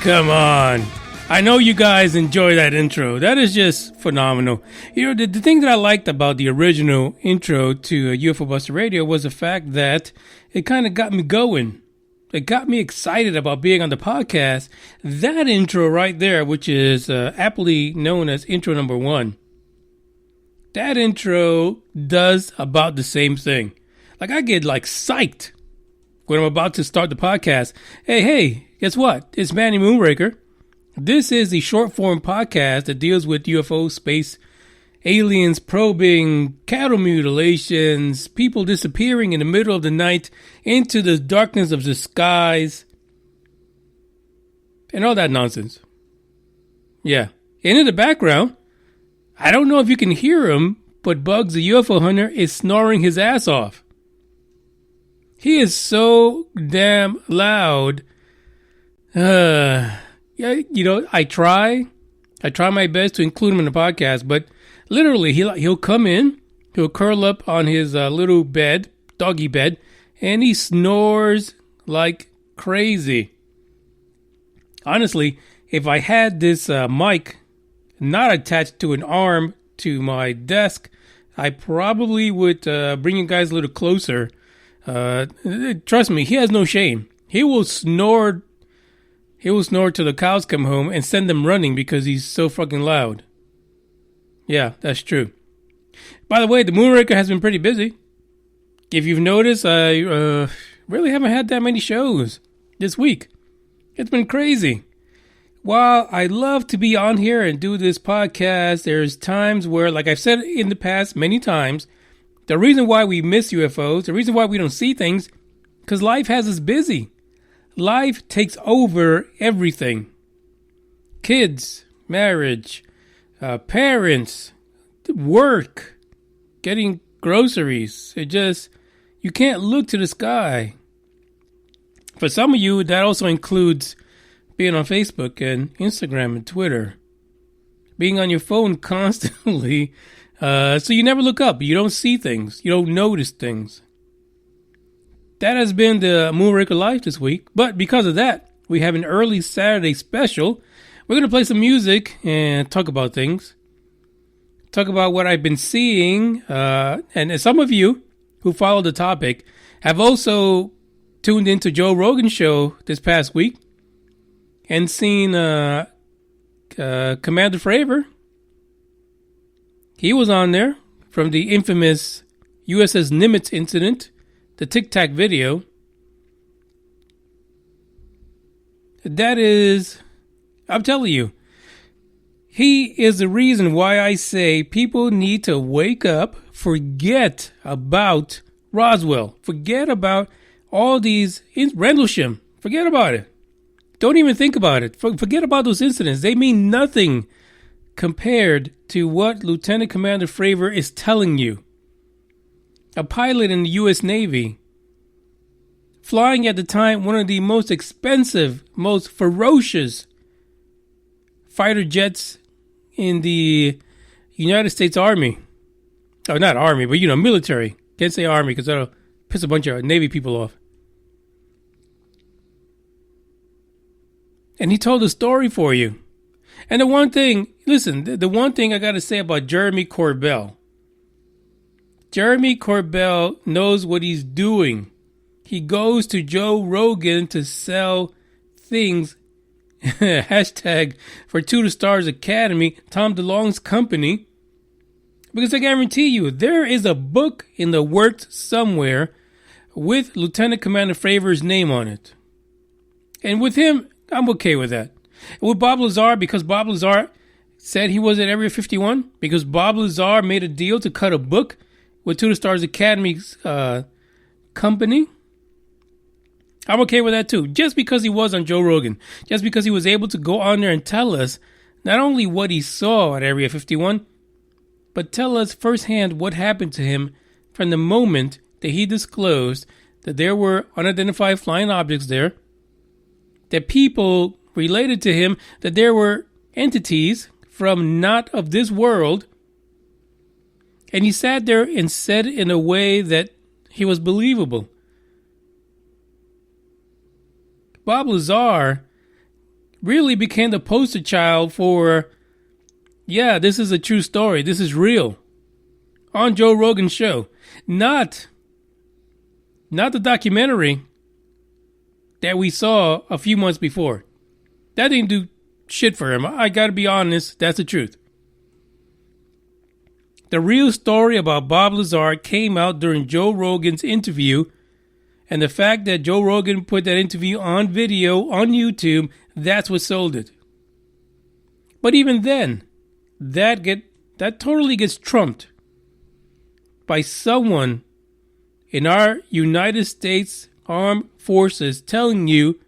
Come on. I know you guys enjoy that intro. That is just phenomenal. You know, the thing that I liked about the original intro to UFO Buster Radio was the fact that it kind of got me going. It got me excited about being on the podcast. That intro right there, which is aptly known as intro number 1. That intro does about the same thing. Like, I get like psyched when I'm about to start the podcast. Hey, guess what? It's Manny Moonraker. This is the short form podcast that deals with UFO, space, aliens probing, cattle mutilations, people disappearing in the middle of the night into the darkness of the skies, and all that nonsense. Yeah. And in the background, I don't know if you can hear him, but Bugs the UFO hunter is snoring his ass off. He is so damn loud. Yeah, you know, I try my best to include him in the podcast, but literally he'll come in, he'll curl up on his little bed, doggy bed, and he snores like crazy. Honestly, if I had this mic not attached to an arm to my desk, I probably would bring you guys a little closer. Trust me, he has no shame. He will snore till the cows come home and send them running because he's so fucking loud. Yeah, that's true. By the way, the Moonraker has been pretty busy. If you've noticed, I really haven't had that many shows this week. It's been crazy. While I love to be on here and do this podcast, there's times where, like I've said in the past many times, the reason why we miss UFOs, the reason why we don't see things, because life has us busy. Life takes over everything. Kids, marriage, parents, work, getting groceries. You can't look to the sky. For some of you, that also includes being on Facebook and Instagram and Twitter. Being on your phone constantly. So you never look up. You don't see things. You don't notice things. That has been the Moonraker life this week. But because of that, we have an early Saturday special. We're going to play some music and talk about things. Talk about what I've been seeing. And some of you who follow the topic have also tuned into Joe Rogan's show this past week and seen Commander Fravor. He was on there from the infamous USS Nimitz incident. The Tic Tac video. That is, I'm telling you, he is the reason why I say people need to wake up, forget about Roswell, forget about all these, Rendlesham, forget about it. Don't even think about it. Forget about those incidents. They mean nothing compared to what Lieutenant Commander Fravor is telling you. A pilot in the U.S. Navy, flying at the time one of the most expensive, most ferocious fighter jets in the United States Army. Oh, not Army, but military. Can't say Army because that'll piss a bunch of Navy people off. And he told a story for you. And the one thing I got to say about Jeremy Corbell. Jeremy Corbell knows what he's doing. He goes to Joe Rogan to sell things. Hashtag for 2 to Stars Academy, Tom DeLonge's company. Because I guarantee you, there is a book in the works somewhere with Lieutenant Commander Fravor's name on it. And with him, I'm okay with that. And with Bob Lazar, because Bob Lazar said he was at Area 51, because Bob Lazar made a deal to cut a book with 2 to Stars Academy's company. I'm okay with that too. Just because he was on Joe Rogan. Just because he was able to go on there and tell us not only what he saw at Area 51, but tell us firsthand what happened to him from the moment that he disclosed that there were unidentified flying objects there, that people related to him that there were entities from not of this world. And he sat there and said it in a way that he was believable. Bob Lazar really became the poster child for, yeah, this is a true story. This is real. On Joe Rogan's show. Not the documentary that we saw a few months before. That didn't do shit for him. I gotta be honest, that's the truth. The real story about Bob Lazar came out during Joe Rogan's interview, and the fact that Joe Rogan put that interview on video on YouTube, that's what sold it. But even then, that totally gets trumped by someone in our United States Armed Forces telling you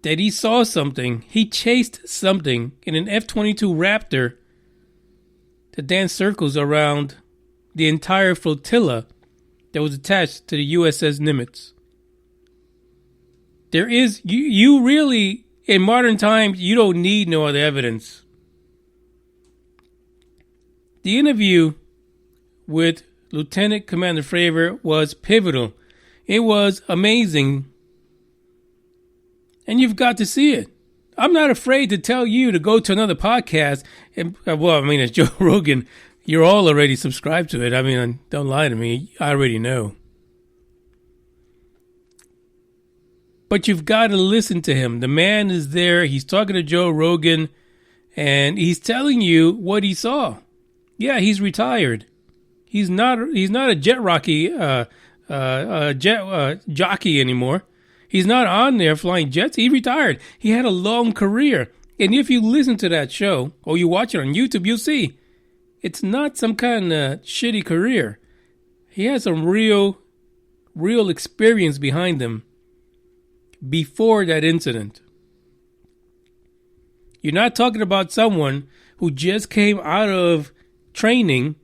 that he saw something, he chased something in an F-22 Raptor that danced circles around the entire flotilla that was attached to the USS Nimitz. There is, you really, in modern times, you don't need no other evidence. The interview with Lieutenant Commander Fravor was pivotal. It was amazing. And you've got to see it. I'm not afraid to tell you to go to another podcast. And, well, I mean, it's Joe Rogan. You're all already subscribed to it. I mean, don't lie to me. I already know. But you've got to listen to him. The man is there. He's talking to Joe Rogan. And he's telling you what he saw. Yeah, he's retired. He's not a jockey anymore. He's not on there flying jets. He retired. He had a long career. And if you listen to that show or you watch it on YouTube, you'll see it's not some kind of shitty career. He has some real experience behind him before that incident. You're not talking about someone who just came out of training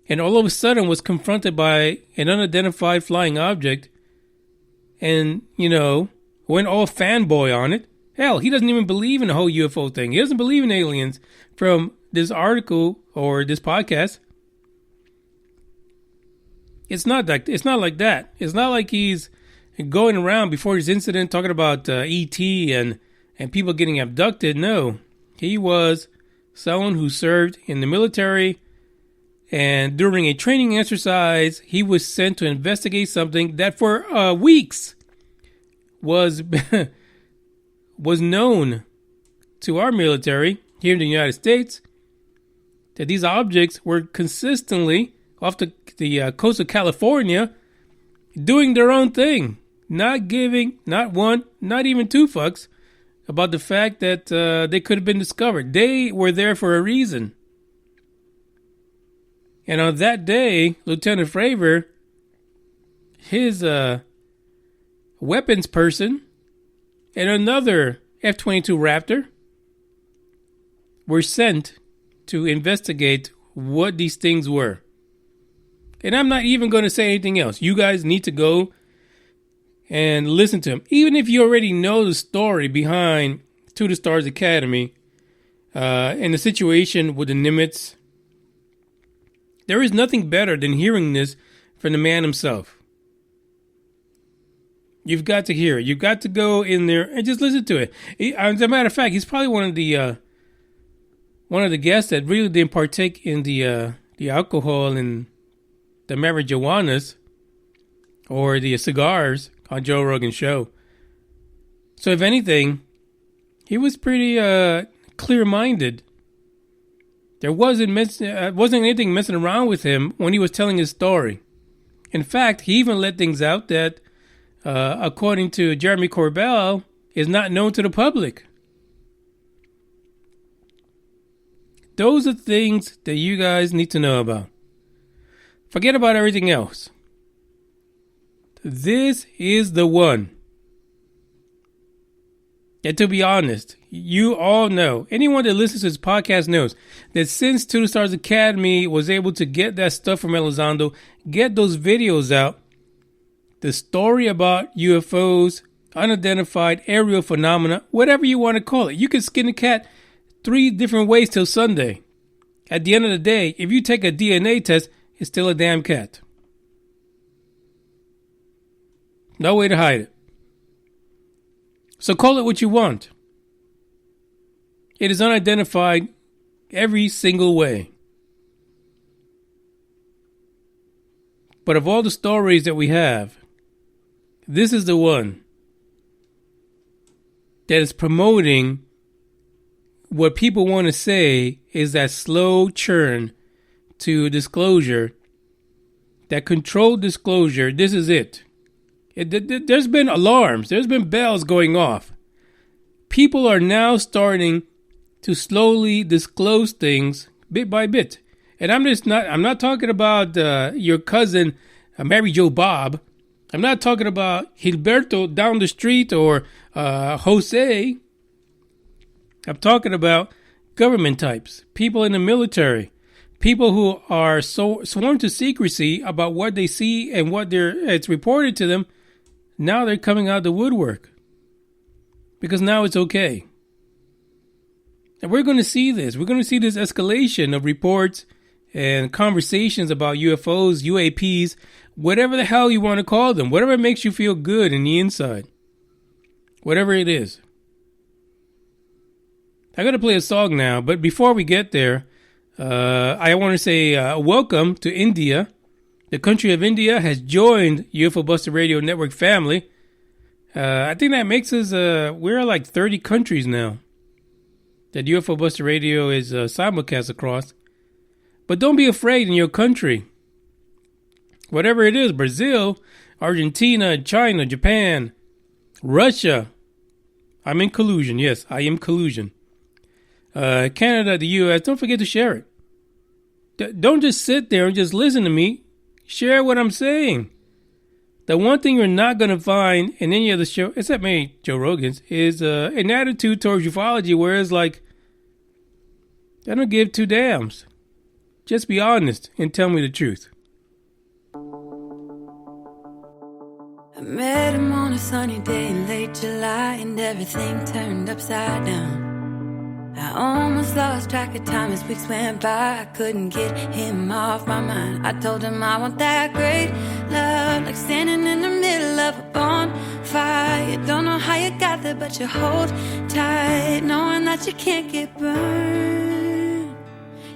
and all of a sudden was confronted by an unidentified flying object and, went all fanboy on it. Hell, he doesn't even believe in the whole UFO thing. He doesn't believe in aliens from this article or this podcast. It's not like that. It's not like he's going around before his incident talking about ET and people getting abducted. No, he was someone who served in the military, and during a training exercise, he was sent to investigate something that for weeks was known to our military here in the United States, that these objects were consistently off the coast of California doing their own thing, not giving not one, not even two fucks about the fact that they could have been discovered. They were there for a reason. And on that day, Lieutenant Fravor, his weapons person, and another F-22 Raptor were sent to investigate what these things were. And I'm not even going to say anything else. You guys need to go and listen to him. Even if you already know the story behind To the Stars Academy and the situation with the Nimitz, there is nothing better than hearing this from the man himself. You've got to hear it. You've got to go in there and just listen to it. As a matter of fact, he's probably one of the guests that really didn't partake in the alcohol and the marijuanas or the cigars on Joe Rogan's show. So if anything, he was pretty clear-minded. There wasn't anything messing around with him when he was telling his story. In fact, he even let things out that, according to Jeremy Corbell, is not known to the public. Those are things that you guys need to know about. Forget about everything else. This is the one. And to be honest, you all know, anyone that listens to this podcast knows that since To the Stars Academy was able to get that stuff from Elizondo, get those videos out, the story about UFOs, unidentified aerial phenomena, whatever you want to call it. You can skin a cat 3 different ways till Sunday. At the end of the day, if you take a DNA test, it's still a damn cat. No way to hide it. So call it what you want. It is unidentified every single way. But of all the stories that we have, this is the one that is promoting what people want to say is that slow churn to disclosure, that controlled disclosure. This is it. There's been alarms. There's been bells going off. People are now starting to slowly disclose things bit by bit. And I'm not talking about your cousin, Mary Jo Bob. I'm not talking about Gilberto down the street or Jose. I'm talking about government types, people in the military, people who are sworn to secrecy about what they see and what it's reported to them. Now they're coming out of the woodwork because now it's okay. And we're going to see this. We're going to see this escalation of reports and conversations about UFOs, UAPs, whatever the hell you want to call them, whatever makes you feel good in the inside, whatever it is. I'm going to play a song now, but before we get there, I want to say welcome to India. The country of India has joined UFO Buster Radio Network family. I think that makes us, we're like 30 countries now that UFO Buster Radio is simulcast across. But don't be afraid in your country. Whatever it is, Brazil, Argentina, China, Japan, Russia. I'm in collusion. Yes, I am collusion. Canada, the U.S. Don't forget to share it. Don't just sit there and just listen to me. Share what I'm saying. The one thing you're not going to find in any other show, except maybe Joe Rogan's, is an attitude towards ufology where it's like, I don't give two damns. Just be honest and tell me the truth. I met him on a sunny day in late July, and everything turned upside down. I almost lost track of time as weeks went by. I couldn't get him off my mind. I told him I want that great love, like standing in the middle of a bonfire. You don't know how you got there, but you hold tight, knowing that you can't get burned.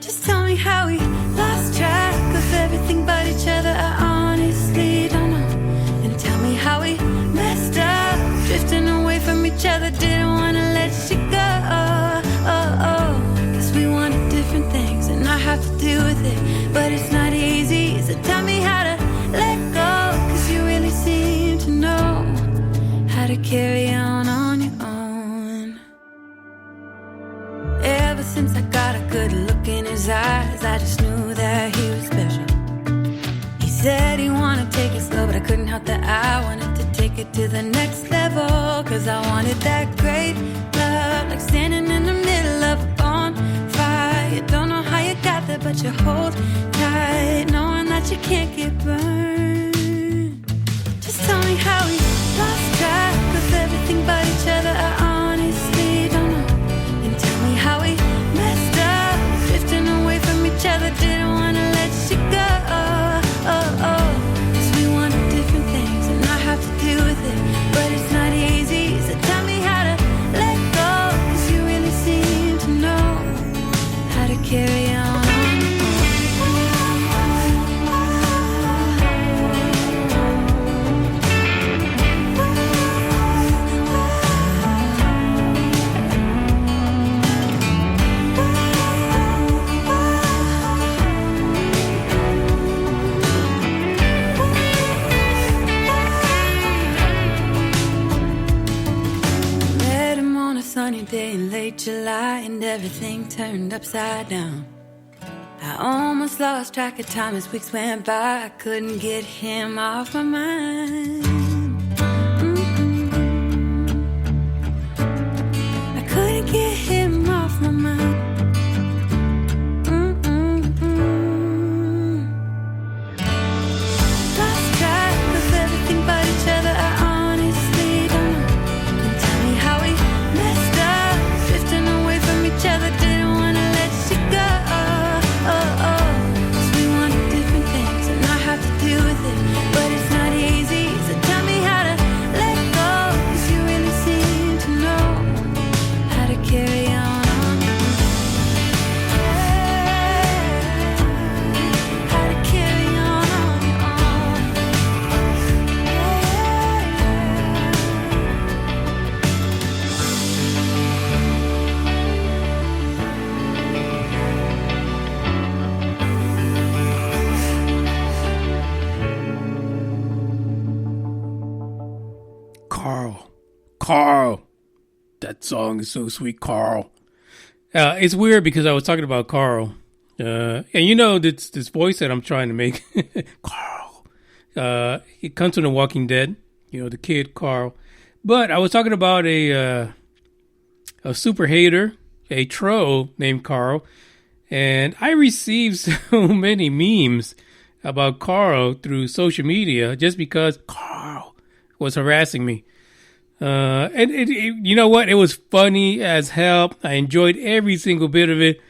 Just tell me how we lost track of everything but each other. I honestly don't know. And tell me how we messed up, drifting away from each other. Didn't want to let you go. Cause we wanted different things, and I have to deal with it, but it's not easy. So tell me how to let go, cause you really seem to know how to carry on your own. Ever since I got a good look in his eyes, I just knew that he was special. He said he wanted to take it slow, but I couldn't help that I wanted to take it to the next level. Cause I wanted that great love, like standing in the middle of a bonfire. You don't know how you got there, but you hold tight, knowing that you can't get burned. Just tell me how we lost track of everything but each other. I honestly don't know. And tell me how we messed up, drifting away from each other. Didn't want to let you go. Cause we wanted different things, and I have to deal with it, but it's not easy. So tell me how to let go, cause you really seem to know how to carry on. Sunny day in late July, and everything turned upside down. I almost lost track of time as weeks went by. I couldn't get him off my mind. I couldn't get him off my mind. Lost track of everything but each other. I honestly don't know. And tell me how we messed up, drifting away from each other. Didn't want to let you go. Cause we wanted different things, and I have to deal with it, but it's not easy. So tell Carl. Carl. That song is so sweet, Carl. It's weird because I was talking about Carl. And you know this voice that I'm trying to make. Carl. It comes from The Walking Dead. You know, the kid, Carl. But I was talking about a super hater, a troll named Carl. And I received so many memes about Carl through social media just because Carl was harassing me. And you know what? It was funny as hell. I enjoyed every single bit of it.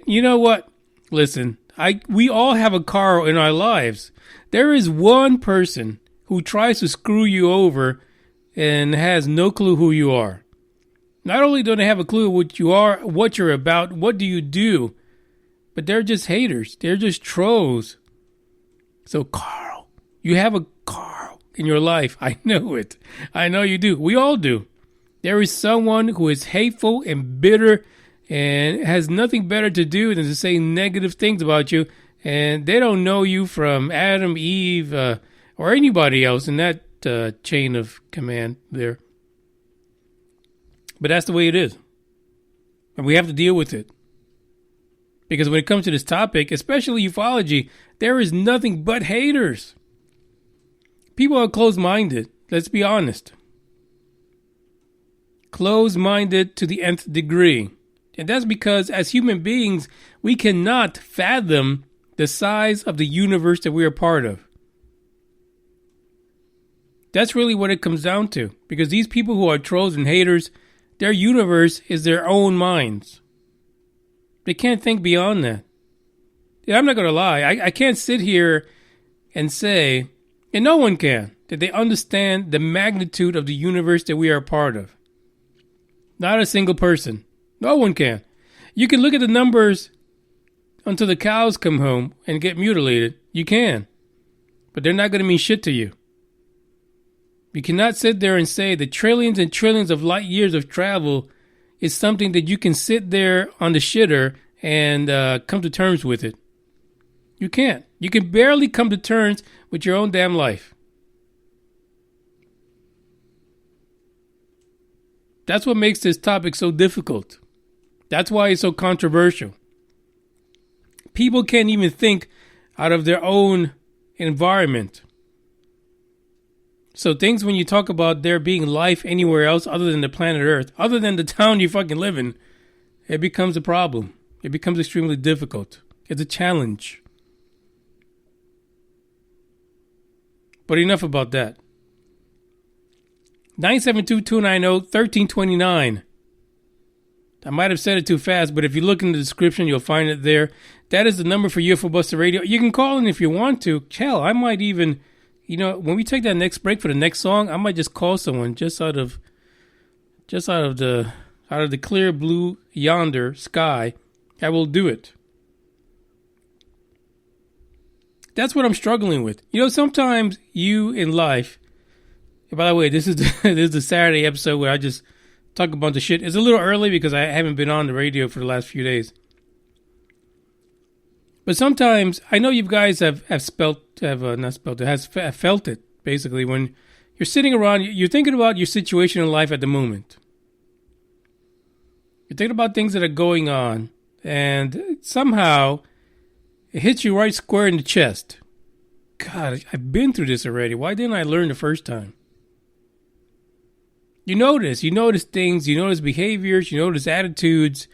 You know what? Listen, we all have a Carl in our lives. There is one person who tries to screw you over and has no clue who you are. Not only don't they have a clue what you are, what you're about, what do you do, but they're just haters. They're just trolls. So Carl, you have a Carl in your life. I know it. I know you do. We all do. There is someone who is hateful and bitter and has nothing better to do than to say negative things about you. And they don't know you from Adam, Eve, or anybody else in that chain of command there. But that's the way it is. And we have to deal with it. Because when it comes to this topic, especially ufology, there is nothing but haters. People are closed-minded. Let's be honest. Closed-minded to the nth degree. And that's because as human beings, we cannot fathom the size of the universe that we are part of. That's really what it comes down to. Because these people who are trolls and haters, their universe is their own minds. They can't think beyond that. Yeah, I'm not going to lie. I can't sit here and say, and no one can, that they understand the magnitude of the universe that we are a part of. Not a single person. No one can. You can look at the numbers until the cows come home and get mutilated. You can. But they're not going to mean shit to you. You cannot sit there and say that trillions and trillions of light years of travel is something that you can sit there on the shitter and come to terms with it. You can't. You can barely come to terms with your own damn life. That's what makes this topic so difficult. That's why it's so controversial. People can't even think out of their own environment. So things when you talk about there being life anywhere else other than the planet Earth, other than the town you fucking live in, it becomes a problem. It becomes extremely difficult. It's a challenge. But enough about that. 972-290-1329. I might have said it too fast, but if you look in the description, you'll find it there. That is the number for UFO Buster Radio. You can call in if you want to. Hell, I might even... You know, when we take that next break for the next song, I might just call someone just out of the clear blue yonder sky. I will do it. That's what I'm struggling with. You know, sometimes you in life. And by the way, this is the Saturday episode where I just talk a bunch of shit. It's a little early because I haven't been on the radio for the last few days. But sometimes, I know you guys have felt it, basically, when you're sitting around, you're thinking about your situation in life at the moment. You're thinking about things that are going on, and somehow, it hits you right square in the chest. God, I've been through this already. Why didn't I learn the first time? You notice things, you notice behaviors, you notice attitudes.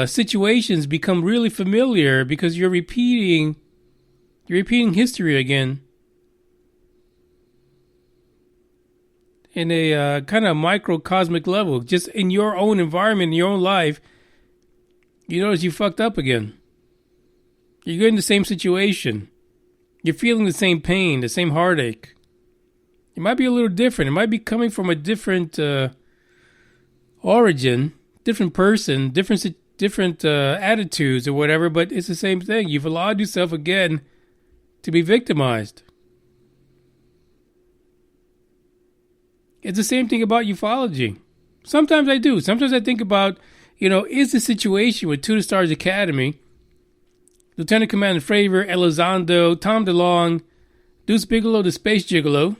Situations become really familiar because you're repeating history again in a kind of microcosmic level. Just in your own environment, in your own life, you notice you fucked up again. You're in the same situation. You're feeling the same pain, the same heartache. It might be a little different. It might be coming from a different origin, different person, different attitudes or whatever, but it's the same thing. You've allowed yourself again to be victimized. It's the same thing about ufology. Sometimes I do. Sometimes I think about, is the situation with Two Stars Academy, Lieutenant Commander Fravor, Elizondo, Tom DeLong, Deuce Bigelow, the Space Gigolo.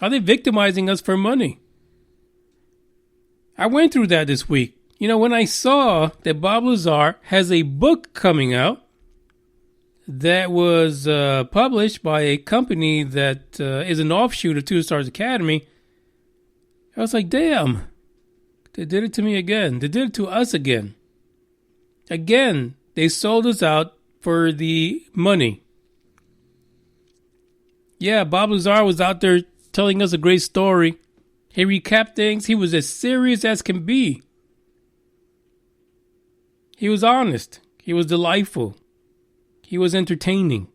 Are they victimizing us for money? I went through that this week. You know, when I saw that Bob Lazar has a book coming out that was published by a company that is an offshoot of Two Stars Academy, I was like, damn, they did it to me again. They did it to us again. Again, they sold us out for the money. Yeah, Bob Lazar was out there telling us a great story. He recapped things. He was as serious as can be. He was honest. He was delightful. He was entertaining.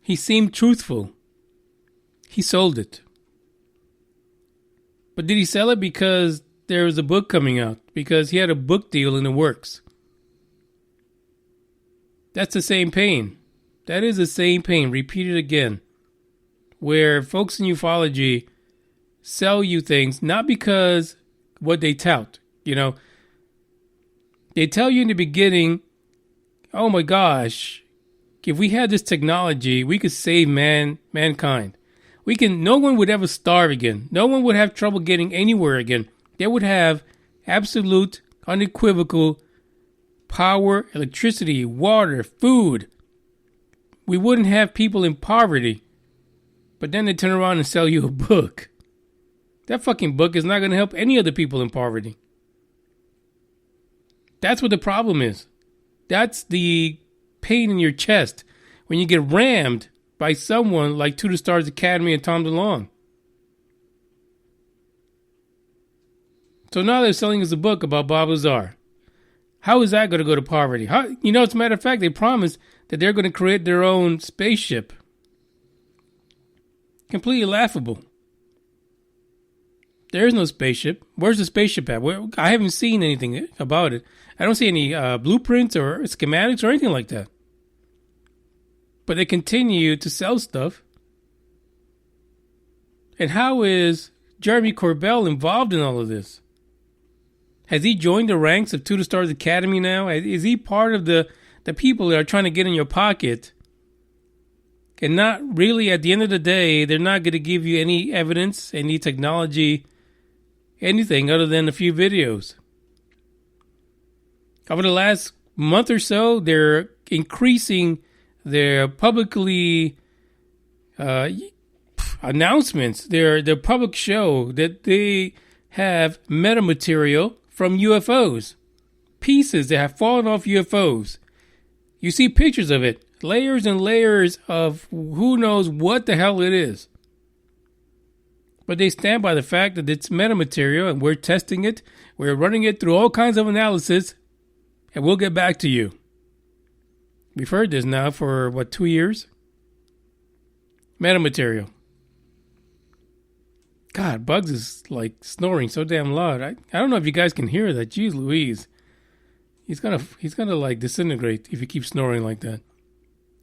He seemed truthful. He sold it. But did he sell it because there was a book coming out? Because he had a book deal in the works? That's the same pain. That is the same pain, repeated again. Where folks in ufology sell you things not because what they tout. You know, they tell you in the beginning, oh my gosh, if we had this technology, we could save mankind. No one would ever starve again. No one would have trouble getting anywhere again. They would have absolute, unequivocal power, electricity, water, food. We wouldn't have people in poverty. But then they turn around and sell you a book. That fucking book is not going to help any of the people in poverty. That's what the problem is. That's the pain in your chest when you get rammed by someone like Two Stars Academy and Tom DeLonge. So now they're selling us a book about Bob Lazar. How is that going to go to poverty? As a matter of fact, they promised that they're going to create their own spaceship. Completely laughable. There is no spaceship. Where's the spaceship at? I haven't seen anything about it. I don't see any blueprints or schematics or anything like that. But they continue to sell stuff. And how is Jeremy Corbell involved in all of this? Has he joined the ranks of Two Stars Academy now? Is he part of the people that are trying to get in your pocket? And not really, at the end of the day, they're not going to give you any evidence, any technology, anything other than a few videos. Over the last month or so, they're increasing their publicly announcements, their public show that they have metamaterial from UFOs. Pieces that have fallen off UFOs. You see pictures of it. Layers and layers of who knows what the hell it is. But they stand by the fact that it's metamaterial and we're testing it. We're running it through all kinds of analysis. And we'll get back to you. We've heard this now for, 2 years? Metamaterial. God, Bugs is like snoring so damn loud. I don't know if you guys can hear that. Jeez Louise. He's gonna like disintegrate if he keeps snoring like that.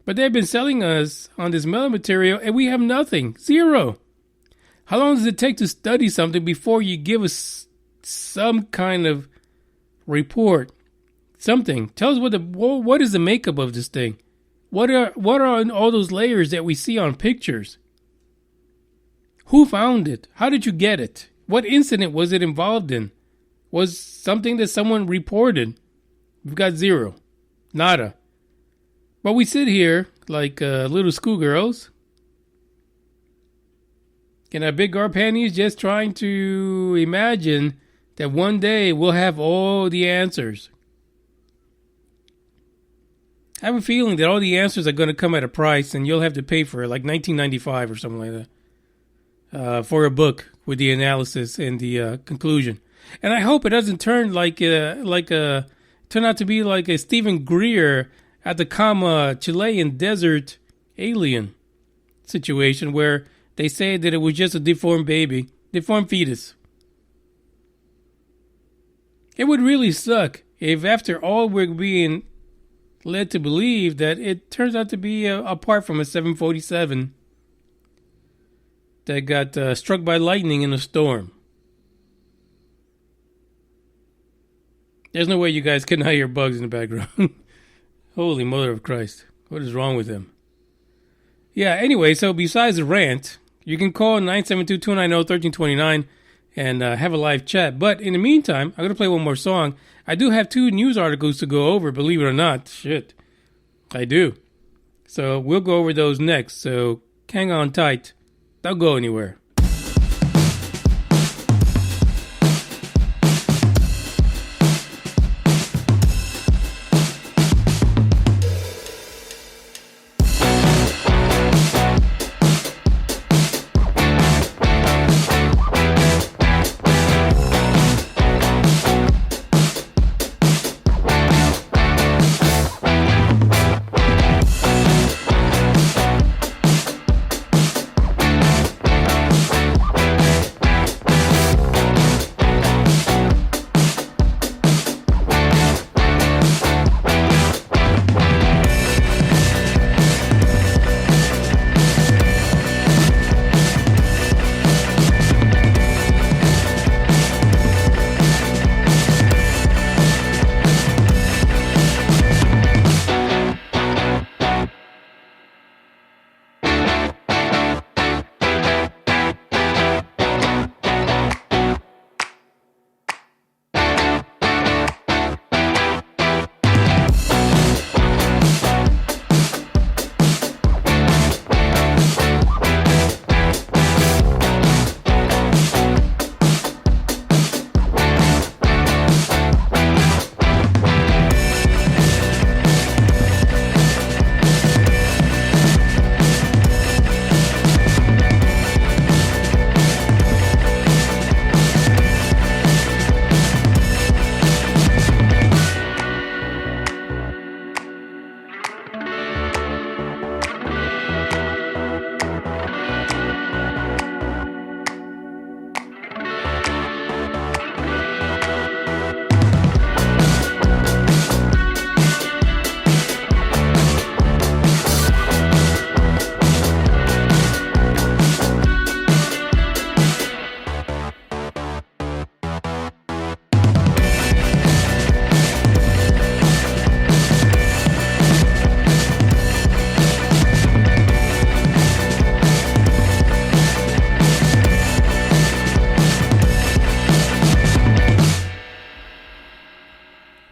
But they've been selling us on this metamaterial and we have nothing. Zero. How long does it take to study something before you give us some kind of report? Something. Tell us what is the makeup of this thing? What are all those layers that we see on pictures? Who found it? How did you get it? What incident was it involved in? Was something that someone reported? We've got zero. Nada. But we sit here like little schoolgirls in our big girl panties just trying to imagine that one day we'll have all the answers. I have a feeling that all the answers are going to come at a price and you'll have to pay for it, like $19.95 or something like that, for a book with the analysis and the conclusion. And I hope it doesn't turn turn out to be like a Stephen Greer Atacama Chilean Desert alien situation where they say that it was just a deformed fetus. It would really suck if after all we're being led to believe that it turns out to be a part from a 747 that got struck by lightning in a storm. There's no way you guys can hear Bugs in the background. Holy mother of Christ. What is wrong with him? Yeah, anyway, so besides the rant, You can call 972-290-1329 and have a live chat. But in the meantime, I'm going to play one more song. I do have 2 news articles to go over, believe it or not. Shit, I do. So we'll go over those next. So hang on tight. Don't go anywhere.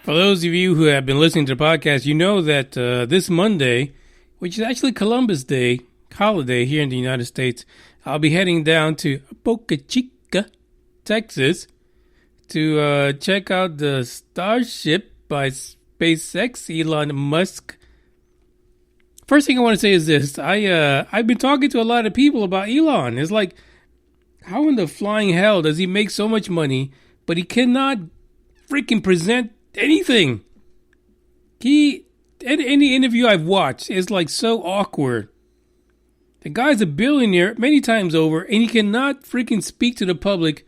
For those of you who have been listening to the podcast, you know that this Monday, which is actually Columbus Day holiday here in the United States, I'll be heading down to Boca Chica, Texas, to check out the Starship by SpaceX, Elon Musk. First thing I want to say is this. I've been talking to a lot of people about Elon. It's like, how in the flying hell does he make so much money, but he cannot freaking present anything? Any interview I've watched is like so awkward. The guy's a billionaire many times over, and he cannot freaking speak to the public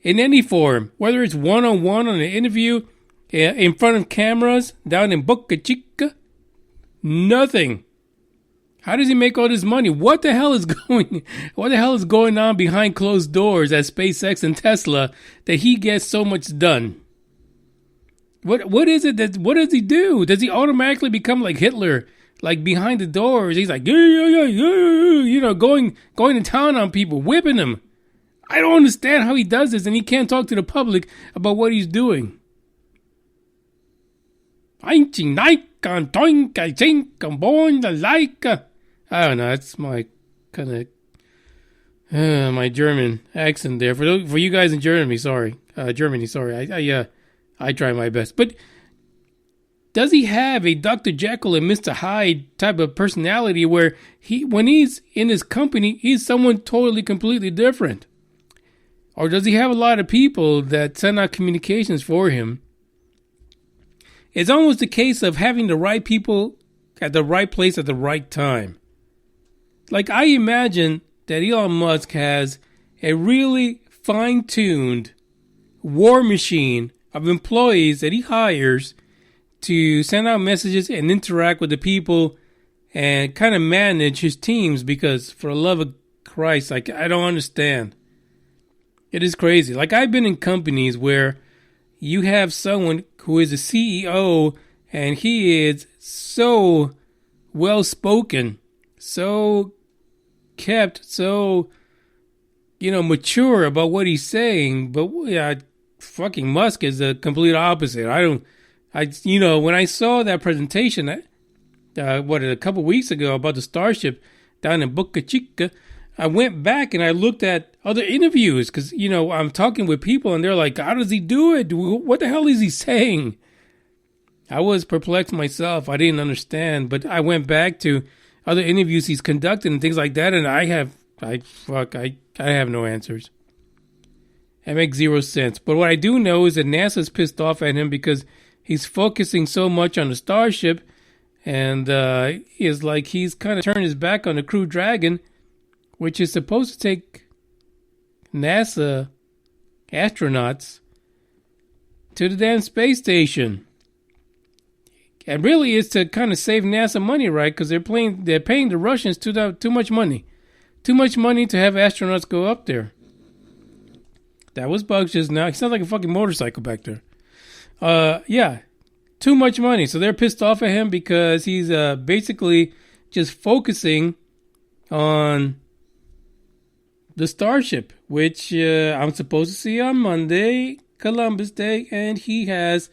in any form, whether it's one-on-one on an interview, in front of cameras, down in Boca Chica. Nothing. How does he make all this money? What the hell is going on behind closed doors at SpaceX and Tesla that he gets so much done? What is it what does he do? Does he automatically become like Hitler? Like behind the doors, he's like, going to town on people, whipping them. I don't understand how he does this, and he can't talk to the public about what he's doing. I don't know. That's my kind of my German accent there. For you guys in Germany, sorry. I try my best. But does he have a Dr. Jekyll and Mr. Hyde type of personality where when he's in his company, he's someone totally, completely different? Or does he have a lot of people that send out communications for him? It's almost a case of having the right people at the right place at the right time. Like, I imagine that Elon Musk has a really fine-tuned war machine of employees that he hires to send out messages and interact with the people and kind of manage his teams, because for the love of Christ, I don't understand. It is crazy. Like, I've been in companies where you have someone who is a CEO and he is so well-spoken, so kept so, mature about what he's saying. But fucking Musk is the complete opposite. When I saw that presentation, a couple weeks ago about the Starship down in Boca Chica, I went back and I looked at other interviews because, I'm talking with people and they're like, how does he do it? What the hell is he saying? I was perplexed myself. I didn't understand, but I went back to other interviews he's conducted and things like that, and I have no answers. It makes zero sense. But what I do know is that NASA's pissed off at him because he's focusing so much on the Starship, and is like he's kind of turned his back on the Crew Dragon, which is supposed to take NASA astronauts to the damn space station. And really, it's to kind of save NASA money, right? Because they're paying the Russians too much money. Too much money to have astronauts go up there. That was Bugs just now. He sounds like a fucking motorcycle back there. Too much money. So they're pissed off at him because he's basically just focusing on the Starship, which I'm supposed to see on Monday, Columbus Day, and he has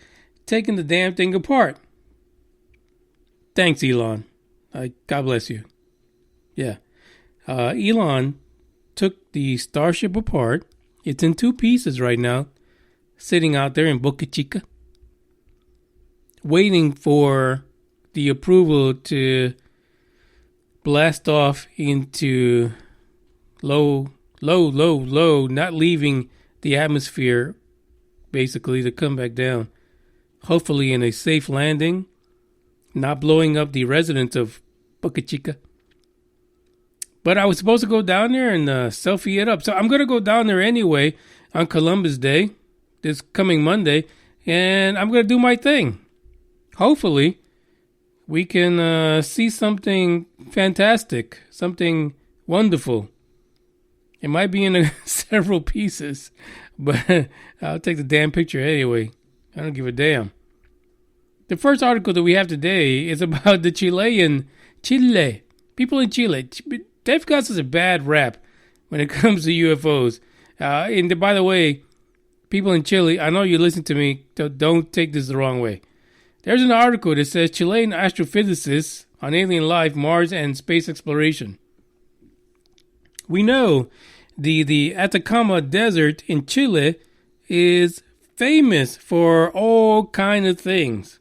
taken the damn thing apart. Thanks, Elon. God bless you. Yeah. Elon took the Starship apart. It's in two pieces right now, sitting out there in Boca Chica, waiting for the approval to blast off into low, not leaving the atmosphere, basically, to come back down. Hopefully in a safe landing, not blowing up the residents of Boca Chica. But I was supposed to go down there and selfie it up. So I'm going to go down there anyway on Columbus Day, this coming Monday, and I'm going to do my thing. Hopefully, we can see something fantastic, something wonderful. It might be in several pieces, but I'll take the damn picture anyway. I don't give a damn. The first article that we have today is about the Chile. People in Chile. They've got such a bad rap when it comes to UFOs. And by the way, people in Chile, I know you listen to me. Don't take this the wrong way. There's an article that says Chilean astrophysicists on alien life, Mars, and space exploration. We know the Atacama Desert in Chile is famous for all kind of things.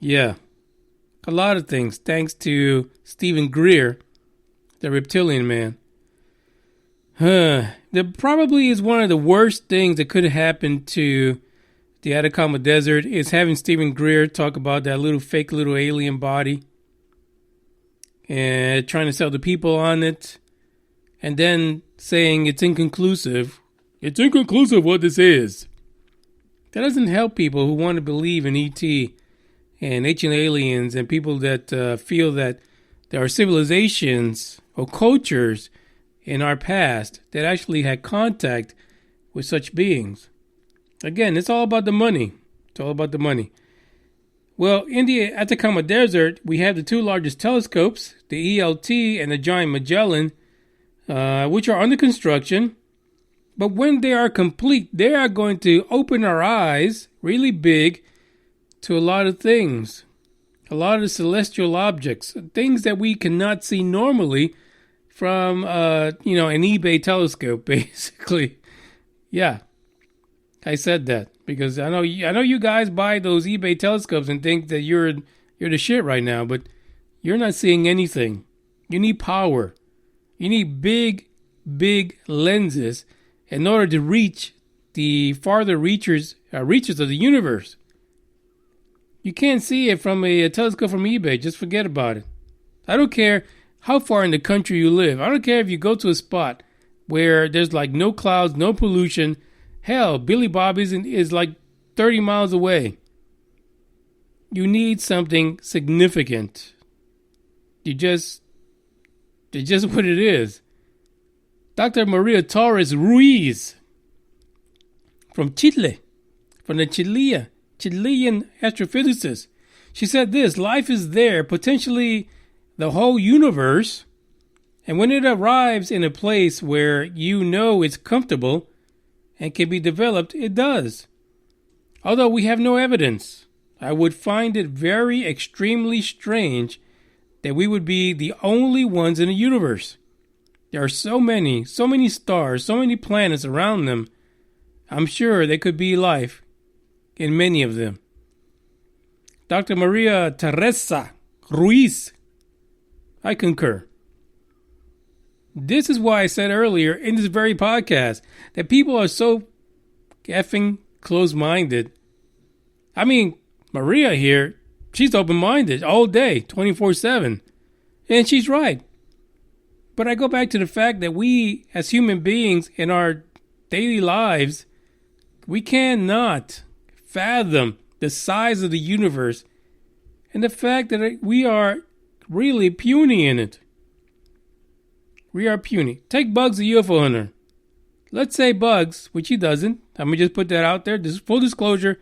Yeah, a lot of things, thanks to Stephen Greer, the reptilian man. That probably is one of the worst things that could have happened to the Atacama Desert is having Stephen Greer talk about that fake little alien body and trying to sell the people on it, and then saying it's inconclusive. It's inconclusive what this is. That doesn't help people who want to believe in E.T. and ancient aliens and people that feel that there are civilizations or cultures in our past that actually had contact with such beings. Again, it's all about the money. It's all about the money. Well, in the Atacama Desert, we have the two largest telescopes, the ELT and the Giant Magellan, which are under construction. But when they are complete, they are going to open our eyes really big to a lot of things. A lot of celestial objects, things that we cannot see normally from, an eBay telescope, basically. Yeah, I said that because I know you guys buy those eBay telescopes and think that you're the shit right now, but you're not seeing anything. You need power. You need big lenses in order to reach the farther reaches of the universe. You can't see it from a telescope from eBay. Just forget about it. I don't care how far in the country you live. I don't care if you go to a spot where there's like no clouds, no pollution. Hell, Billy Bobby's is like 30 miles away. You need something significant. It's just what it is. Dr. Maria Torres Ruiz from Chile, from the Chilean astrophysicist. She said this: life is there, potentially the whole universe, And when it arrives in a place where you know it's comfortable and can be developed, it does. Although we have no evidence, I would find it very extremely strange that we would be the only ones in the universe. There are so many stars, so many planets around them. I'm sure there could be life in many of them. Dr. Maria Teresa Ruiz, I concur. This is why I said earlier in this very podcast that people are so effing close-minded. I mean, Maria here, she's open-minded all day, 24/7. And she's right. But I go back to the fact that we, as human beings in our daily lives, we cannot fathom the size of the universe and the fact that we are really puny in it. We are puny. Take Bugs the UFO hunter. Let's say Bugs, which he doesn't. Let me just put that out there. This is full disclosure.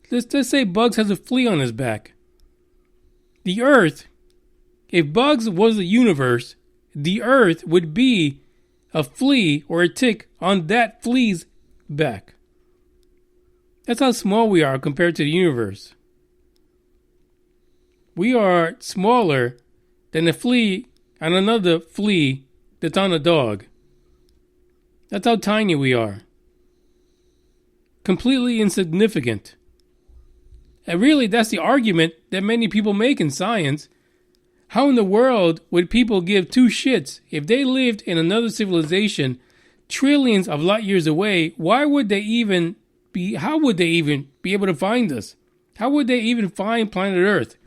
Let's say Bugs has a flea on his back. The Earth, if Bugs was the universe, the Earth would be a flea or a tick on that flea's back. That's how small we are compared to the universe. We are smaller than a flea on another flea that's on a dog. That's how tiny we are. Completely insignificant. And really, that's the argument that many people make in science. How in the world would people give two shits if they lived in another civilization trillions of light years away? How would they even be able to find us? How would they even find planet Earth?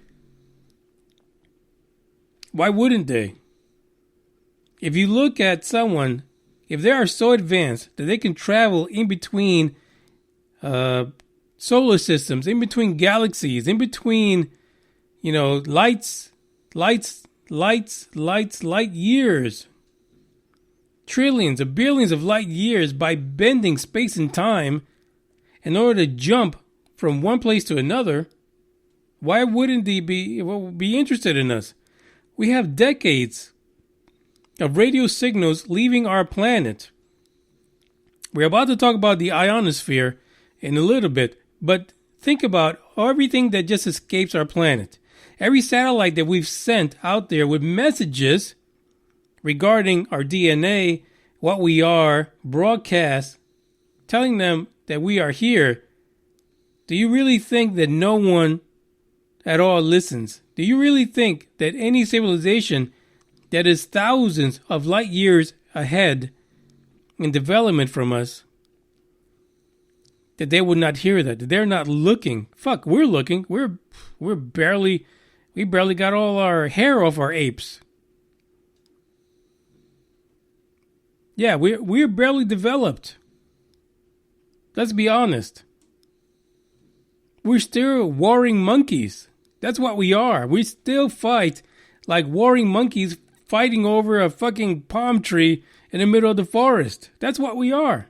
Why wouldn't they? If you look at someone, if they are so advanced that they can travel in between solar systems, in between galaxies, in between, light years, trillions of billions of light years by bending space and time in order to jump from one place to another, why wouldn't they be interested in us? We have decades of radio signals leaving our planet. We're about to talk about the ionosphere in a little bit, but think about everything that just escapes our planet. Every satellite that we've sent out there with messages regarding our DNA, what we are, broadcast, telling them that we are here. Do you really think that no one at all listens? Do you really think that any civilization that is thousands of light years ahead in development from us, that they would not hear that they're not looking? Fuck, we're looking. We barely got all our hair off our apes. Yeah, we're barely developed. Let's be honest. We're still warring monkeys. That's what we are. We still fight like warring monkeys fighting over a fucking palm tree in the middle of the forest. That's what we are.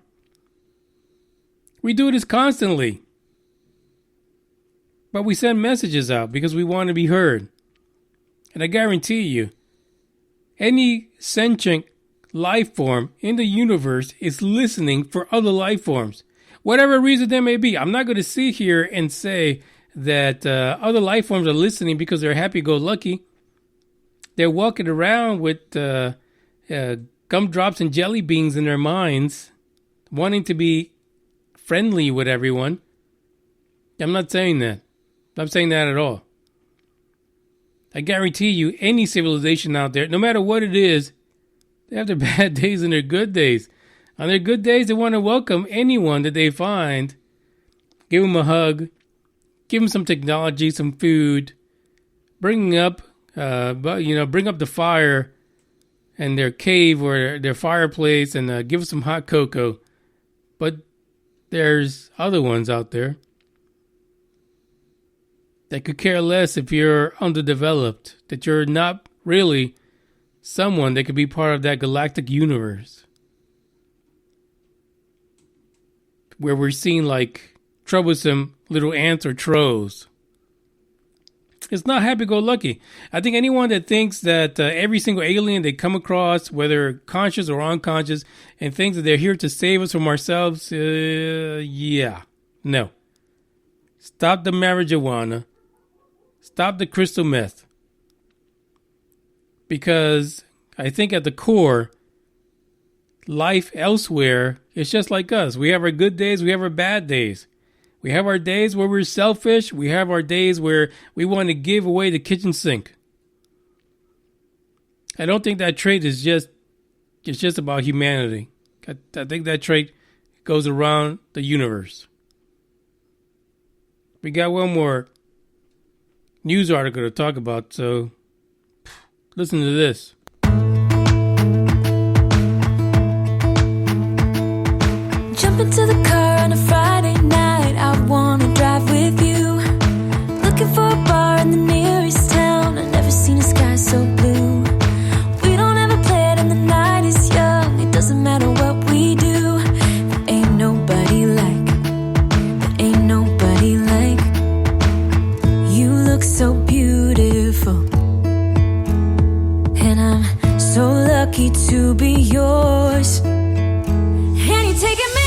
We do this constantly. But we send messages out because we want to be heard. And I guarantee you, any sentient life form in the universe is listening for other life forms. Whatever reason there may be. I'm not going to sit here and say that other life forms are listening because they're happy-go-lucky. They're walking around with gumdrops and jelly beans in their minds, wanting to be friendly with everyone. I'm not saying that. I'm not saying that at all. I guarantee you, any civilization out there, no matter what it is, they have their bad days and their good days. On their good days, they want to welcome anyone that they find. Give them a hug. Give them some technology, some food. Bring up the fire in their cave or their fireplace and give them some hot cocoa. But there's other ones out there that could care less if you're underdeveloped, that you're not really someone that could be part of that galactic universe, where we're seen like troublesome little ants or trolls. It's not happy-go-lucky. I think anyone that thinks that every single alien they come across, whether conscious or unconscious, and thinks that they're here to save us from ourselves, yeah. No. Stop the marijuana. Stop the crystal meth. Because I think at the core, life elsewhere is just like us. We have our good days, we have our bad days. We have our days where we're selfish. We have our days where we want to give away the kitchen sink. I don't think that trait is just about humanity. I think that trait goes around the universe. We got one more news article to talk about, so listen to this. Jump into the car on a Friday night. I wanna drive with you. Looking for a bar in the nearest town. I've never seen a sky so blue. We don't ever play it and the night is young. It doesn't matter what we do. There ain't nobody like. There ain't nobody like. You look so beautiful. And I'm so lucky to be yours. And you're taking me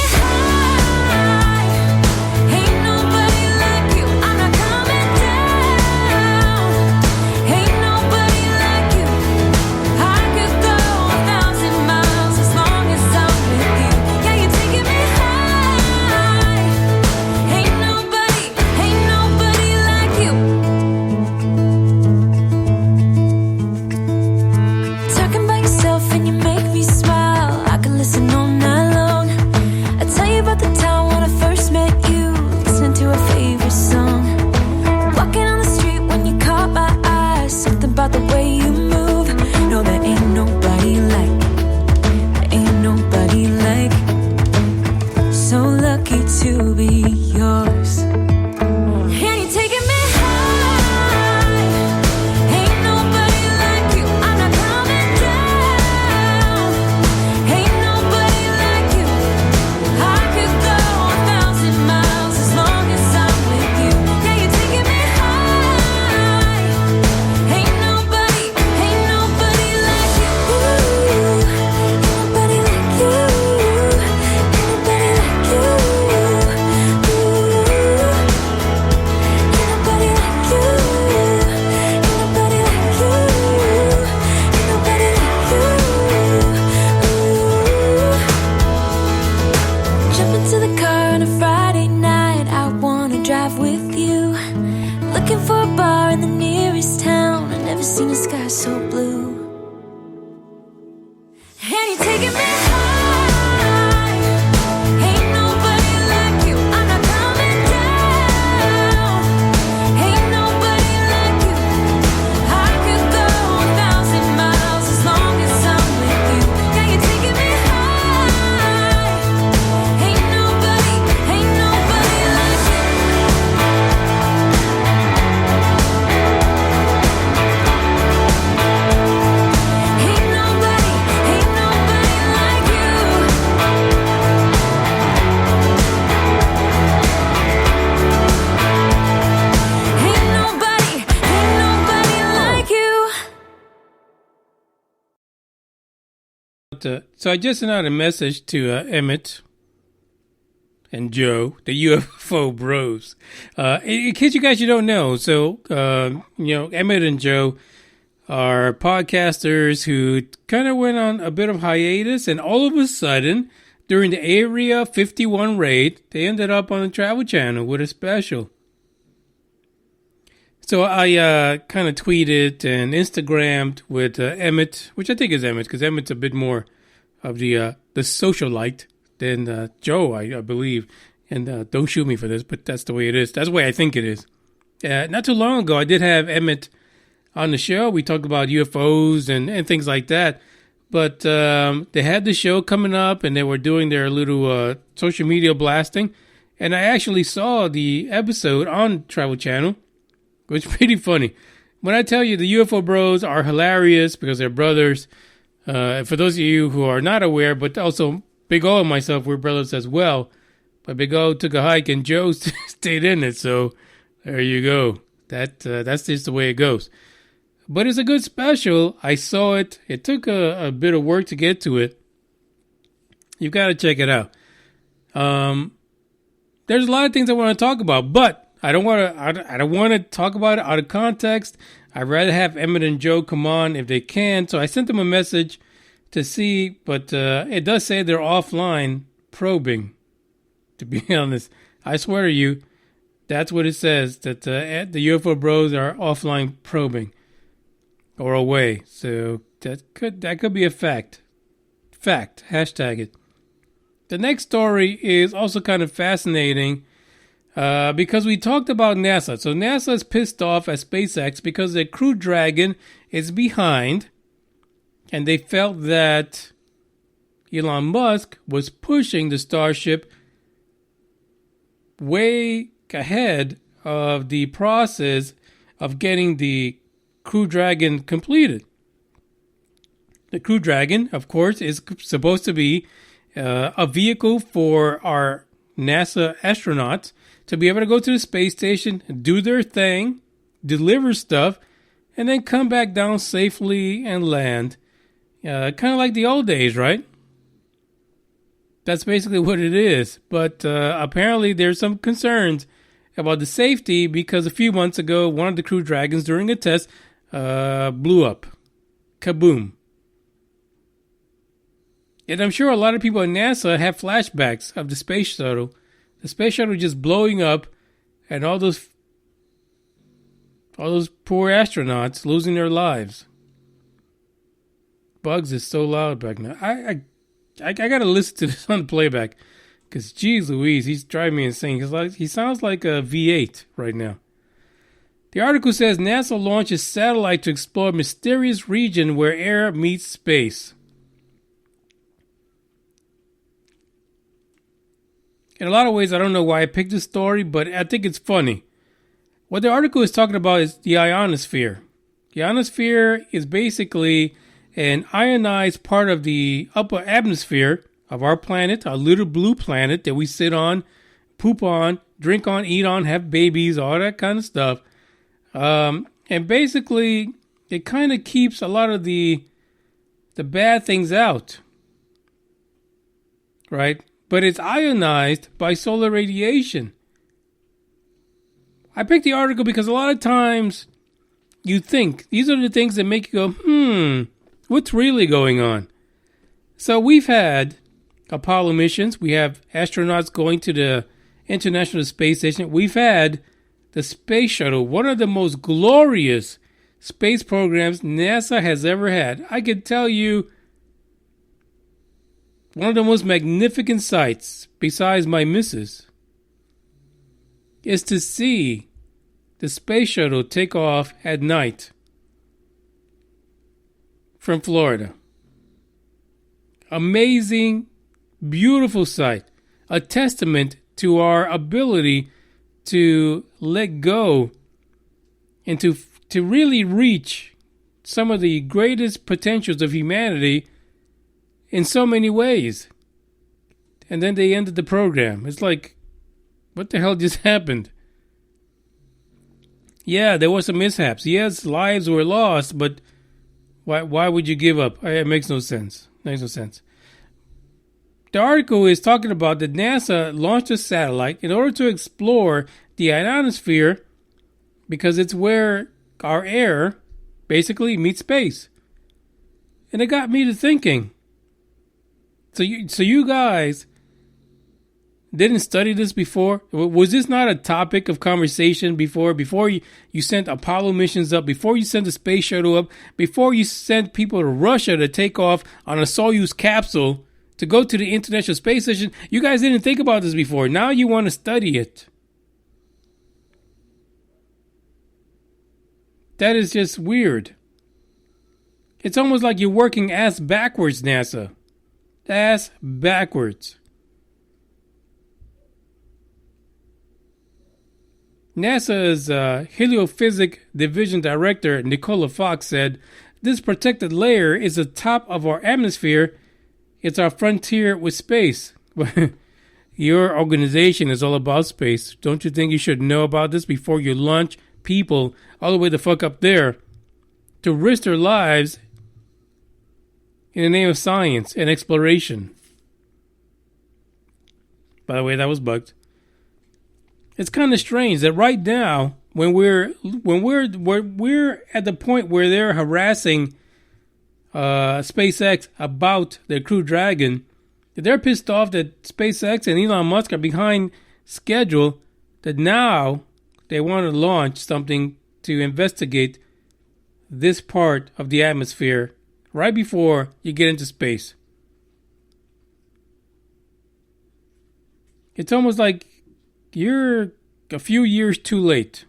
to be yours. And you're taking me high. Ain't nobody like you. I'm not coming down. Ain't nobody like you. I could go 1,000 miles as long as I'm with you. Yeah, you're taking me high. Ain't nobody like you. Ain't nobody like you. Ain't nobody like you. Seen a sky so blue. And you're taking me high. Ain't nobody like you. I'm not coming down. Ain't nobody like you. I could go 1,000 miles as long as I'm with you. Yeah, you're taking me high. Ain't nobody like you. So I just sent out a message to Emmett and Joe, the UFO bros. In case you guys don't know, so Emmett and Joe are podcasters who kind of went on a bit of hiatus, and all of a sudden, during the Area 51 raid, they ended up on the Travel Channel with a special. So I kind of tweeted and Instagrammed with Emmett, which I think is Emmett, because Emmett's a bit more of the socialite than Joe, I believe. And don't shoot me for this, but that's the way it is. That's the way I think it is. Not too long ago, I did have Emmett on the show. We talked about UFOs and things like that. But they had the show coming up, and they were doing their little social media blasting. And I actually saw the episode on Travel Channel. It was pretty funny. When I tell you the UFO bros are hilarious because they're brothers, for those of you who are not aware, but also Big O and myself, we're brothers as well. But Big O took a hike and Joe stayed in it, so there you go. That's just the way it goes. But it's a good special. I saw it. It took a bit of work to get to it. You've got to check it out. There's a lot of things I want to talk about, but I don't want to talk about it out of context. I'd rather have Emmett and Joe come on if they can. So I sent them a message to see, but it does say they're offline probing. To be honest, I swear to you, that's what it says, that the UFO bros are offline probing or away. So that could be a fact. Fact. Hashtag it. The next story is also kind of fascinating because we talked about NASA. So NASA is pissed off at SpaceX because their Crew Dragon is behind, and they felt that Elon Musk was pushing the Starship way ahead of the process of getting the Crew Dragon completed. The Crew Dragon, of course, is supposed to be a vehicle for our NASA astronauts to be able to go to the space station, do their thing, deliver stuff, and then come back down safely and land. Kind of like the old days, right? That's basically what it is. But apparently there's some concerns about the safety because a few months ago, one of the Crew Dragons during a test blew up. Kaboom. And I'm sure a lot of people at NASA have flashbacks of the space shuttle. The space shuttle just blowing up and all those poor astronauts losing their lives. Bugs is so loud back now. I gotta listen to this on the playback because geez Louise, he's driving me insane. He sounds like a V8 right now. The article says NASA launches satellite to explore mysterious region where air meets space. In a lot of ways, I don't know why I picked this story, but I think it's funny. What the article is talking about is the ionosphere. The ionosphere is basically an ionized part of the upper atmosphere of our planet, our little blue planet that we sit on, poop on, drink on, eat on, have babies, all that kind of stuff. And basically, it kind of keeps a lot of the bad things out, right? But it's ionized by solar radiation. I picked the article because a lot of times you think these are the things that make you go, what's really going on? So we've had Apollo missions. We have astronauts going to the International Space Station. We've had the Space Shuttle, one of the most glorious space programs NASA has ever had. I can tell you, one of the most magnificent sights, besides my missus, is to see the space shuttle take off at night from Florida. Amazing, beautiful sight. A testament to our ability to let go and to really reach some of the greatest potentials of humanity in so many ways. And then they ended the program. It's like, what the hell just happened? Yeah, there were some mishaps. Yes, lives were lost, but why would you give up? It makes no sense. Makes no sense. The article is talking about that NASA launched a satellite in order to explore the ionosphere because it's where our air basically meets space. And it got me to thinking, so you guys didn't study this before? Was this not a topic of conversation before you sent Apollo missions up, before you sent the space shuttle up, before you sent people to Russia to take off on a Soyuz capsule to go to the International Space Station? You guys didn't think about this before. Now you want to study it. That is just weird. It's almost like you're working ass backwards, NASA. Ass backwards. NASA's Heliophysics Division Director Nicola Fox said, "This protected layer is the top of our atmosphere. It's our frontier with space." Your organization is all about space. Don't you think you should know about this before you launch people all the way the fuck up there to risk their lives in the name of science and exploration. By the way, that was bugged. It's kind of strange that right now, when we're at the point where they're harassing SpaceX about their Crew Dragon, that they're pissed off that SpaceX and Elon Musk are behind schedule, that now they want to launch something to investigate this part of the atmosphere right before you get into space. It's almost like you're a few years too late.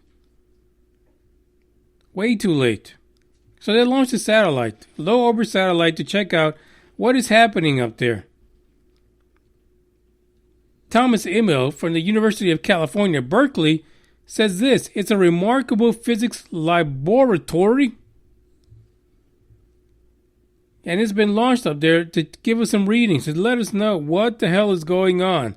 Way too late. So they launched a satellite, low orbit satellite, to check out what is happening up there. Thomas Immel from the University of California, Berkeley, says this: it's a remarkable physics laboratory, and it's been launched up there to give us some readings, to let us know what the hell is going on.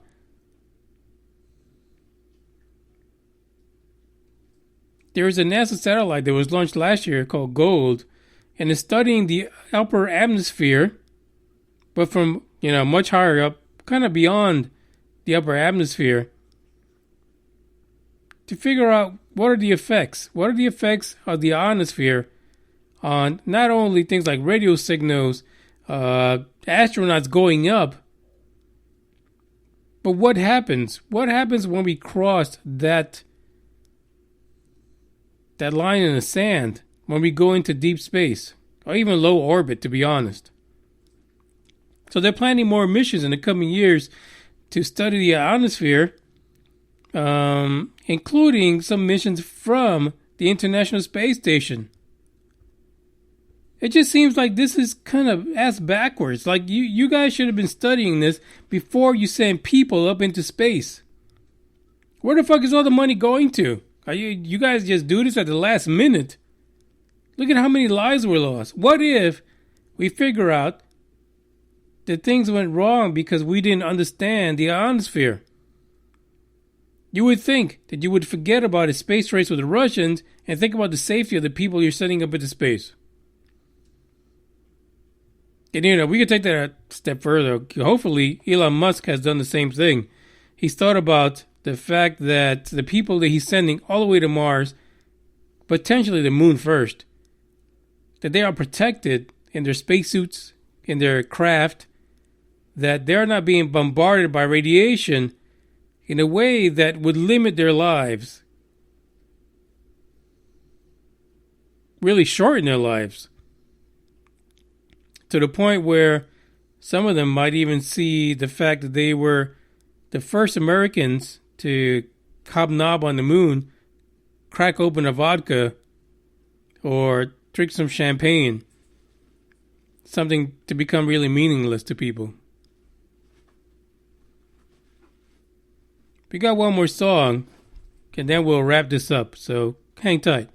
There is a NASA satellite that was launched last year called Gold, and is studying the upper atmosphere, but from, much higher up, kind of beyond the upper atmosphere, to figure out what are the effects. What are the effects of the ionosphere on not only things like radio signals, astronauts going up, but what happens? What happens when we cross that line in the sand, when we go into deep space, or even low orbit, to be honest? So they're planning more missions in the coming years to study the ionosphere, including some missions from the International Space Station. It just seems like this is kind of ass backwards. Like you guys should have been studying this before you send people up into space. Where the fuck is all the money going to? Are you guys just do this at the last minute? Look at how many lives were lost. What if we figure out that things went wrong because we didn't understand the ionosphere? You would think that you would forget about a space race with the Russians and think about the safety of the people you're sending up into space. And we could take that a step further. Hopefully, Elon Musk has done the same thing. He's thought about the fact that the people that he's sending all the way to Mars, potentially the moon first, that they are protected in their spacesuits, in their craft, that they're not being bombarded by radiation in a way that would limit their lives, really shorten their lives, to the point where some of them might even see the fact that they were the first Americans to hobnob on the moon, crack open a vodka, or drink some champagne, something to become really meaningless to people. We got one more song, and then we'll wrap this up, so hang tight.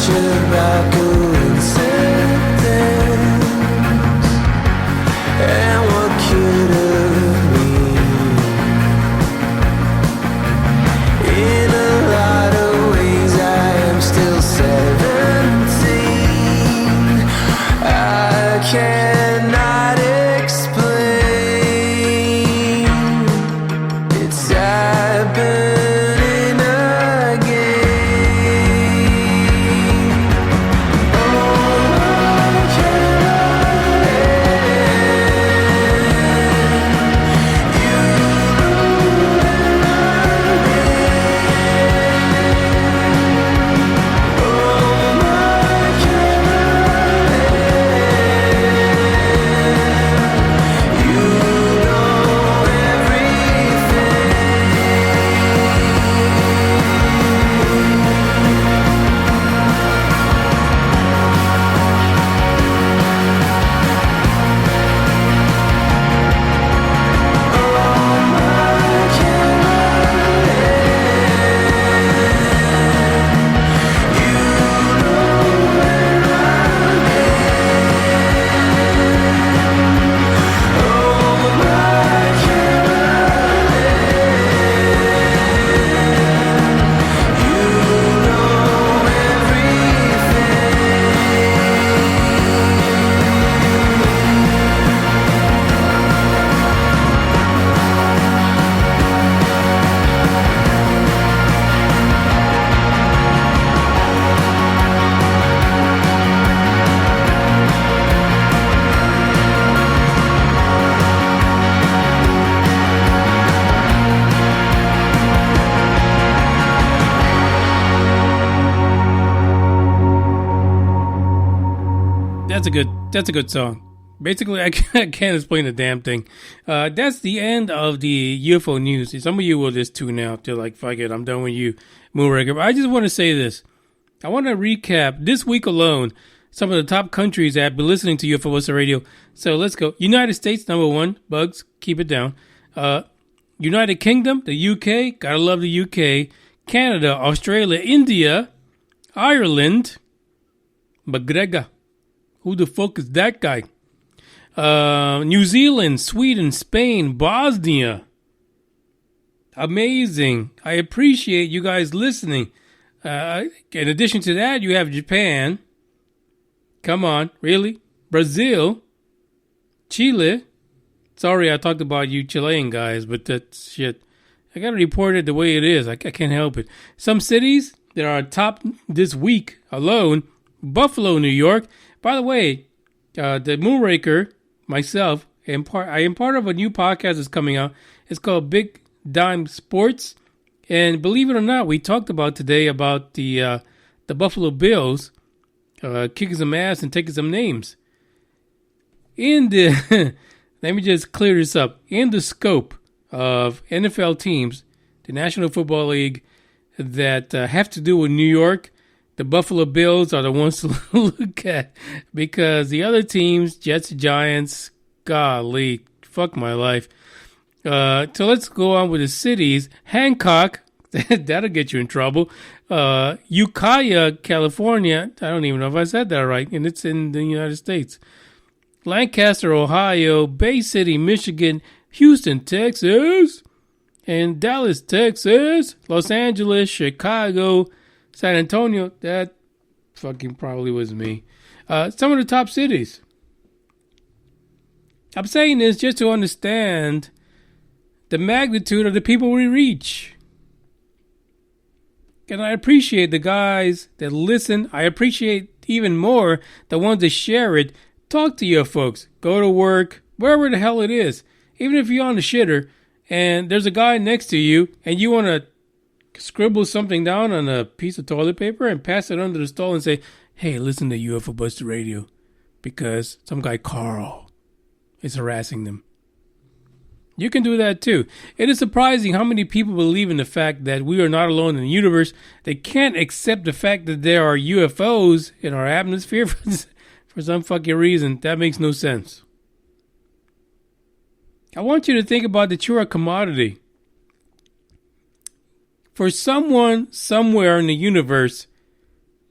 by coincidence, and what could have been. In a lot of ways I am still 17. I cannot explain. It's happening again. Oh, That's a good song. Basically, I can't explain the damn thing. That's the end of the UFO news. Some of you will just tune out. They're like, fuck it, I'm done with you, Moonraker. But I just want to say this. I want to recap this week alone some of the top countries that have been listening to UFO Radio. So let's go. United States, number one. Bugs, keep it down. United Kingdom, the UK. Gotta love the UK. Canada, Australia, India, Ireland, McGregor. Who the fuck is that guy? New Zealand, Sweden, Spain, Bosnia. Amazing. I appreciate you guys listening. In addition to that, you have Japan. Come on, really? Brazil. Chile. Sorry I talked about you Chilean guys, but that's shit. I gotta report it the way it is. I can't help it. Some cities that are top this week alone. Buffalo, New York. By the way, the Moonraker, myself, I am part of a new podcast that's coming out. It's called Big Dime Sports. And believe it or not, we talked about today about the Buffalo Bills kicking some ass and taking some names. In the let me just clear this up. In the scope of NFL teams, the National Football League, that have to do with New York, the Buffalo Bills are the ones to look at, because the other teams, Jets, Giants, golly, fuck my life. So let's go on with the cities. Hancock, that'll get you in trouble. Ukiah, California, I don't even know if I said that right, and it's in the United States. Lancaster, Ohio, Bay City, Michigan, Houston, Texas, and Dallas, Texas, Los Angeles, Chicago, San Antonio. That fucking probably was me. Some of the top cities. I'm saying this just to understand the magnitude of the people we reach. And I appreciate the guys that listen. I appreciate even more the ones that share it. Talk to your folks. Go to work, wherever the hell it is. Even if you're on the shitter and there's a guy next to you and you want to scribble something down on a piece of toilet paper and pass it under the stall and say, hey, listen to UFO Buster Radio, because some guy Carl is harassing them. You can do that too. It is surprising how many people believe in the fact that we are not alone in the universe. They can't accept the fact that there are UFOs in our atmosphere for some fucking reason. That makes no sense. I want you to think about that you're a commodity. For someone somewhere in the universe,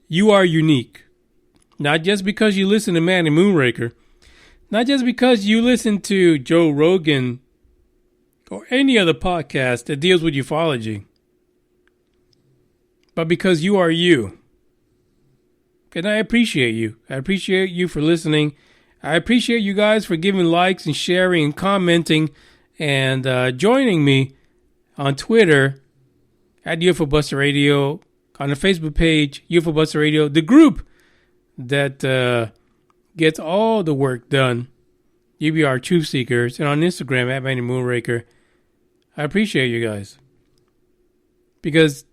you are unique. Not just because you listen to Man and Moonraker. Not just because you listen to Joe Rogan or any other podcast that deals with ufology. But because you are you. And I appreciate you. I appreciate you for listening. I appreciate you guys for giving likes and sharing and commenting and joining me on Twitter at UFO Buster Radio, on the Facebook page, UFO Buster Radio, the group that gets all the work done, UBR Truth Seekers, and on Instagram at Manny Moonraker. I appreciate you guys. Because,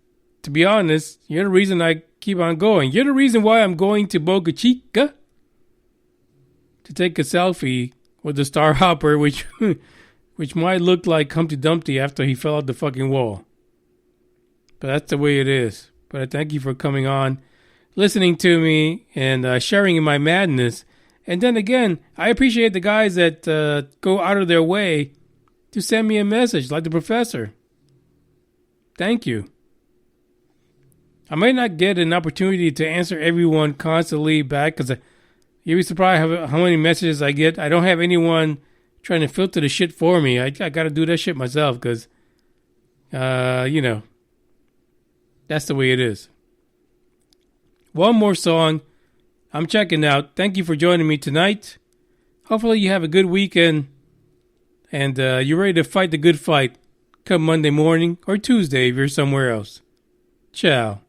to be honest, you're the reason I keep on going. You're the reason why I'm going to Boca Chica to take a selfie with the Star Hopper, which might look like Humpty Dumpty after he fell out the fucking wall. But that's the way it is. But I thank you for coming on, listening to me, and sharing in my madness. And then again, I appreciate the guys that go out of their way to send me a message, like the professor. Thank you. I might not get an opportunity to answer everyone constantly back, because you'd be surprised how many messages I get. I don't have anyone trying to filter the shit for me. I got to do that shit myself, because, you know, that's the way it is. One more song. I'm checking out. Thank you for joining me tonight. Hopefully you have a good weekend and you're ready to fight the good fight come Monday morning or Tuesday if you're somewhere else. Ciao.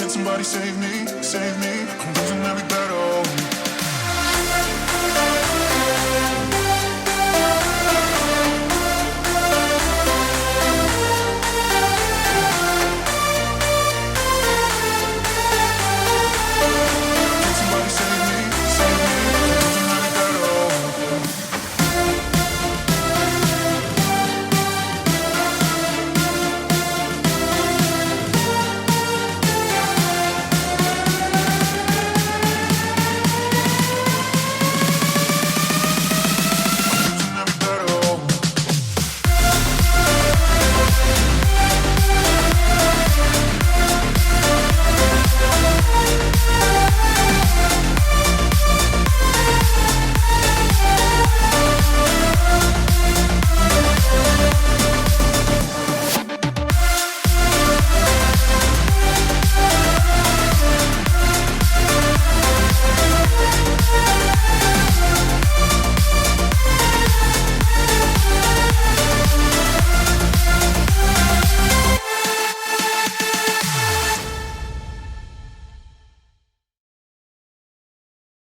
Somebody save me, I'm losing every battle.